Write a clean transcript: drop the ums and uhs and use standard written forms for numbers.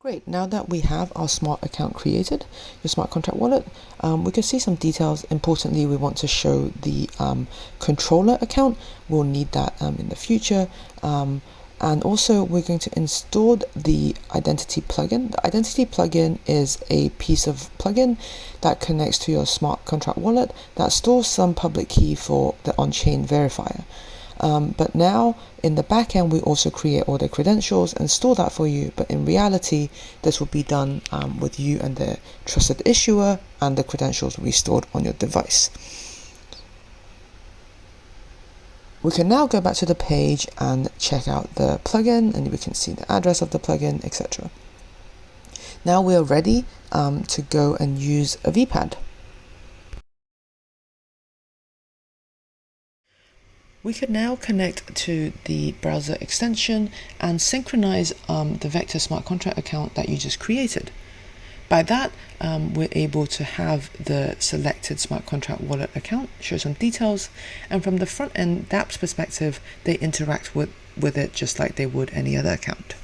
Great, now that we have our smart account created, your smart contract wallet, we can see some details. Importantly, we want to show the controller account. We'll need that in the future. And also we're going to install the identity plugin. The identity plugin is a piece of plugin that connects to your smart contract wallet that stores some public key for the on-chain verifier. But now in the back end, we also create all the credentials and store that for you. But in reality, this will be done with you and the trusted issuer, and the credentials will be stored on your device. We can now go back to the page and check out the plugin, and we can see the address of the plugin, etc. Now we are ready to go and use AVIPAD. We can now connect to the browser extension and synchronize the Vectis smart contract account that you just created. By that, we're able to have the selected smart contract wallet account show some details, and from the front end dApp's perspective, they interact with it just like they would any other account.